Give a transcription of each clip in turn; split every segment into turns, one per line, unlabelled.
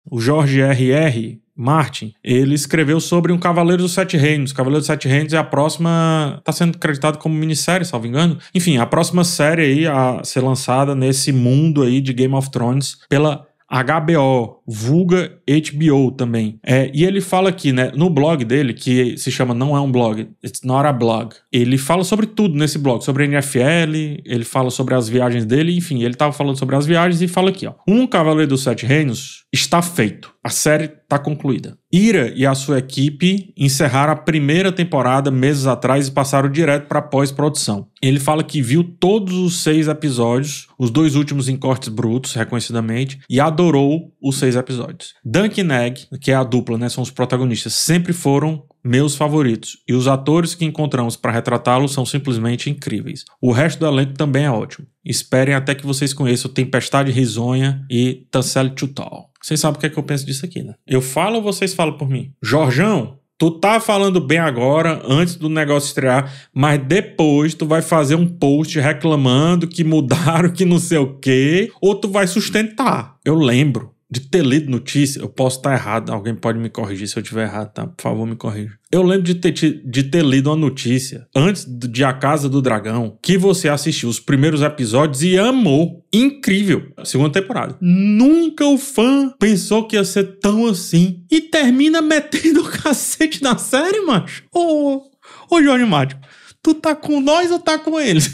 o George R.R. Martin, ele escreveu sobre um Cavaleiro dos Sete Reinos. Cavaleiro dos Sete Reinos é a próxima... Tá sendo acreditado como minissérie, salvo engano. Enfim, a próxima série aí a ser lançada nesse mundo aí de Game of Thrones pela HBO, vulga HBO também. E ele fala aqui, né, no blog dele, que se chama Não É Um Blog, It's Not a Blog. Ele fala sobre tudo nesse blog, sobre a NFL, ele fala sobre as viagens dele, enfim, ele tava falando sobre as viagens e fala aqui, ó. Um Cavaleiro dos Sete Reinos está feito. A série está concluída. Ira e a sua equipe encerraram a primeira temporada meses atrás e passaram direto para pós-produção. Ele fala que viu todos os 6 episódios, os 2 últimos em cortes brutos, reconhecidamente, e adorou os 6 episódios. Dunk e Neg, que é a dupla, né, são os protagonistas, sempre foram meus favoritos. E os atores que encontramos para retratá-los são simplesmente incríveis. O resto do elenco também é ótimo. Esperem até que vocês conheçam Tempestade Risonha e Tancel Tutal. Vocês sabem o que é que eu penso disso aqui, né? Eu falo ou vocês falam por mim? Jorjão, tu tá falando bem agora, antes do negócio estrear, mas depois tu vai fazer um post reclamando que mudaram, que não sei o quê, ou tu vai sustentar. Eu lembro de ter lido notícia, eu posso estar errado, alguém pode me corrigir se eu estiver errado, tá? Por favor, me corrija. Eu lembro de ter lido uma notícia, antes de A Casa do Dragão, que você assistiu os primeiros episódios e amou. Incrível. Segunda temporada. Nunca o fã pensou que ia ser tão assim. E termina metendo o cacete na série, macho. Ô Jorge Mático, tu tá com nós ou tá com eles?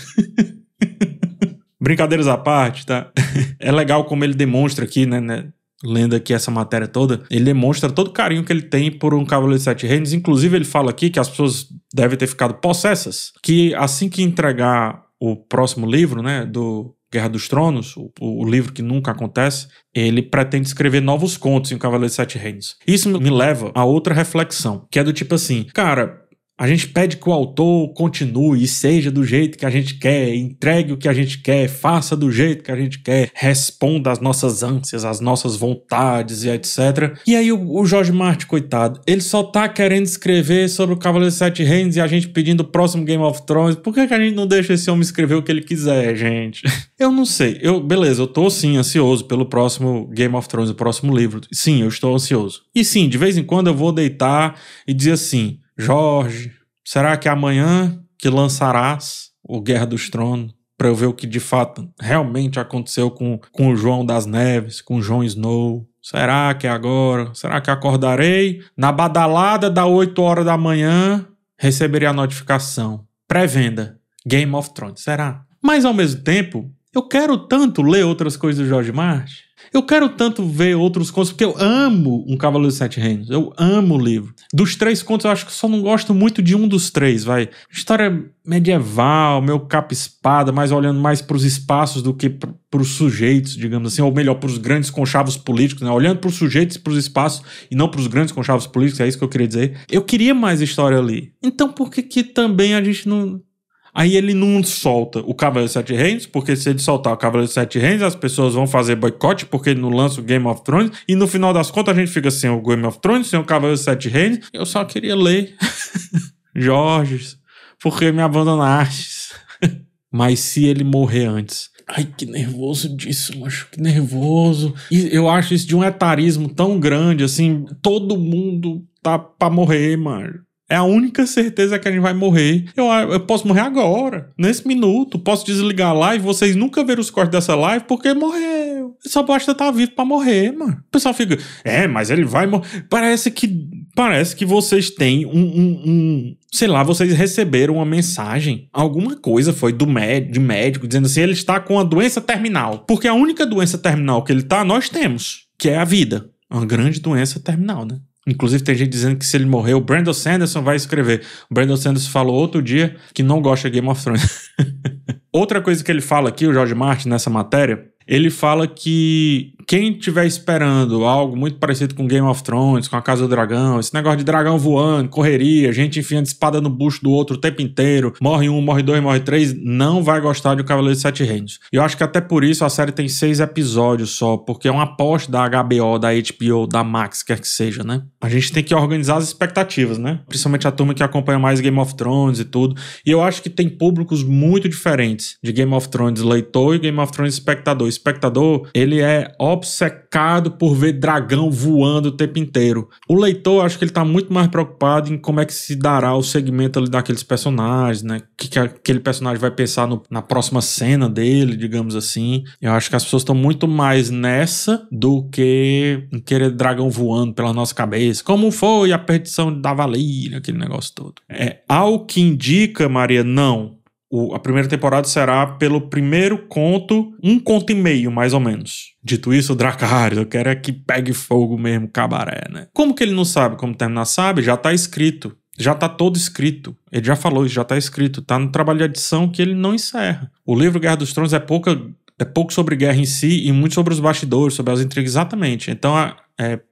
Brincadeiras à parte, tá? É legal como ele demonstra aqui, né? Lendo aqui essa matéria toda, ele demonstra todo o carinho que ele tem por um Cavaleiro de Sete Reinos. Inclusive, ele fala aqui que as pessoas devem ter ficado possessas, que assim que entregar o próximo livro, né, do Guerra dos Tronos, o livro que nunca acontece, ele pretende escrever novos contos em Cavaleiro de Sete Reinos. Isso me leva a outra reflexão, que é do tipo assim, cara, a gente pede que o autor continue e seja do jeito que a gente quer, entregue o que a gente quer, faça do jeito que a gente quer, responda às nossas ânsias, às nossas vontades e etc. E aí o George Martin, coitado, ele só tá querendo escrever sobre o Cavaleiro dos Sete Reinos e a gente pedindo o próximo Game of Thrones. Por que a gente não deixa esse homem escrever o que ele quiser, gente? Eu não sei. Beleza, eu tô sim ansioso pelo próximo Game of Thrones, o próximo livro. Sim, eu estou ansioso. E sim, de vez em quando eu vou deitar e dizer assim, Jorge, será que amanhã que lançarás o Guerra dos Tronos para eu ver o que de fato realmente aconteceu com o João das Neves, com o Jon Snow? Será que é agora? Será que acordarei? Na badalada da 8 horas da manhã, receberei a notificação. Pré-venda, Game of Thrones. Será? Mas ao mesmo tempo, eu quero tanto ler outras coisas do George Martin. Eu quero tanto ver outros contos, porque eu amo um Cavaleiro dos Sete Reinos. Eu amo o livro. Dos 3 contos, eu acho que só não gosto muito de um dos 3, vai. História medieval, meio capa-espada, mas olhando mais para os espaços do que para os sujeitos, digamos assim. Ou melhor, para os grandes conchavos políticos, né? Olhando para os sujeitos e para os espaços e não para os grandes conchavos políticos, é isso que eu queria dizer. Eu queria mais história ali. Então por que também a gente não... Aí ele não solta o Cavaleiro dos Sete Reinos, porque se ele soltar o Cavaleiro dos Sete Reinos, as pessoas vão fazer boicote, porque ele não lança o Game of Thrones, e no final das contas a gente fica sem o Game of Thrones, sem o Cavaleiro dos Sete Reinos. Eu só queria ler. Jorge, por que me abandonaste? Mas se ele morrer antes... Ai, que nervoso disso, macho, que nervoso. E eu acho isso de um etarismo tão grande, assim, todo mundo tá pra morrer, mano. É a única certeza que a gente vai morrer. Eu posso morrer agora, nesse minuto. Posso desligar a live, vocês nunca viram os cortes dessa live porque morreu. Só basta estar vivo pra morrer, mano. O pessoal fica, mas ele vai morrer. Parece que vocês têm sei lá, vocês receberam uma mensagem. Alguma coisa foi de médico dizendo assim, ele está com uma doença terminal. Porque a única doença terminal que ele tá, nós temos. Que é a vida. Uma grande doença terminal, né? Inclusive tem gente dizendo que se ele morrer, o Brandon Sanderson vai escrever. O Brandon Sanderson falou outro dia que não gosta de Game of Thrones. Outra coisa que ele fala aqui, o George Martin, nessa matéria, ele fala que quem estiver esperando algo muito parecido com Game of Thrones, com A Casa do Dragão, esse negócio de dragão voando, correria, gente enfiando espada no bucho do outro o tempo inteiro, morre 1, morre 2, morre 3, não vai gostar de O Cavaleiro dos Sete Reinos. E eu acho que até por isso a série tem 6 episódios só, porque é uma aposta da HBO, da HBO, da Max, quer que seja, né? A gente tem que organizar as expectativas, né? Principalmente a turma que acompanha mais Game of Thrones e tudo. E eu acho que tem públicos muito diferentes de Game of Thrones leitor e Game of Thrones espectador. O espectador, ele é obcecado por ver dragão voando o tempo inteiro. O leitor, acho que ele tá muito mais preocupado em como é que se dará o segmento ali daqueles personagens, né? O que aquele personagem vai pensar na próxima cena dele, digamos assim. Eu acho que as pessoas estão muito mais nessa do que em querer dragão voando pela nossa cabeça. Como foi a perdição da Valíria, aquele negócio todo. Ao que indica, Maria, não. A primeira temporada será pelo primeiro conto, 1 conto e meio, mais ou menos. Dito isso, o Dracarys, eu quero é que pegue fogo mesmo, cabaré, né? Como que ele não sabe como terminar? Sabe? Já tá escrito. Já tá todo escrito. Ele já falou isso, já tá escrito. Tá no trabalho de edição que ele não encerra. O livro Guerra dos Tronos é pouco sobre guerra em si e muito sobre os bastidores, sobre as intrigas, exatamente. Então,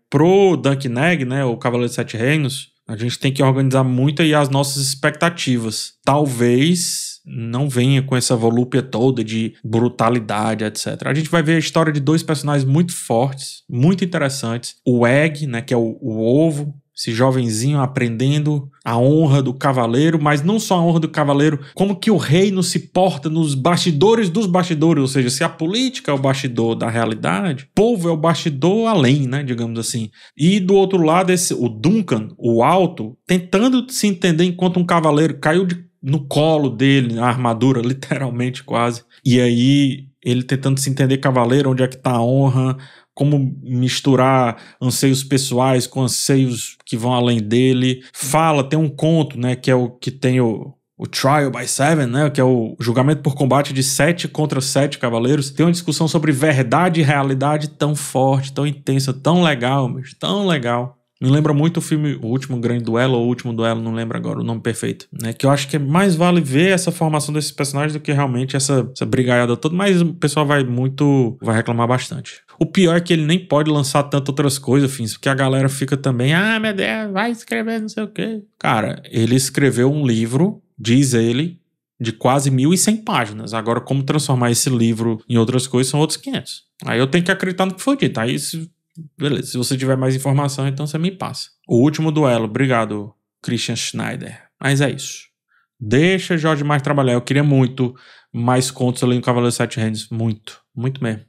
pro Dunk Neg, né, o Cavaleiro dos Sete Reinos, a gente tem que organizar muito aí as nossas expectativas. Talvez não venha com essa volúpia toda de brutalidade, etc. A gente vai ver a história de 2 personagens muito fortes, muito interessantes. O Egg, né, que é o ovo, esse jovenzinho aprendendo a honra do cavaleiro, mas não só a honra do cavaleiro, como que o reino se porta nos bastidores dos bastidores, ou seja, se a política é o bastidor da realidade, o povo é o bastidor além, né, digamos assim. E do outro lado, o Duncan, o alto, tentando se entender enquanto um cavaleiro caiu no colo dele, a armadura, literalmente quase. E aí, ele tentando se entender cavaleiro, onde é que tá a honra, como misturar anseios pessoais com anseios que vão além dele. Tem um conto, né, que é o que tem o Trial by Seven, né, que é o julgamento por combate de 7 contra 7 cavaleiros. Tem uma discussão sobre verdade e realidade tão forte, tão intensa, tão legal, mas tão legal. Me lembra muito o filme O Último Grande Duelo, ou O Último Duelo, não lembro agora o nome perfeito, né? Que eu acho que mais vale ver essa formação desses personagens do que realmente essa brigaiada toda, mas o pessoal vai reclamar bastante. O pior é que ele nem pode lançar tantas outras coisas, fins, porque a galera fica também, meu Deus, vai escrever não sei o quê. Cara, ele escreveu um livro, diz ele, de quase 1.100 páginas. Agora, como transformar esse livro em outras coisas, são outros 500. Aí eu tenho que acreditar no que foi dito. Aí, beleza, se você tiver mais informação, então você me passa. O Último Duelo, obrigado, Christian Schneider. Mas é isso. Deixa Jorge mais trabalhar. Eu queria muito mais contos ali no Cavaleiro dos Sete Reinos. Muito, muito mesmo.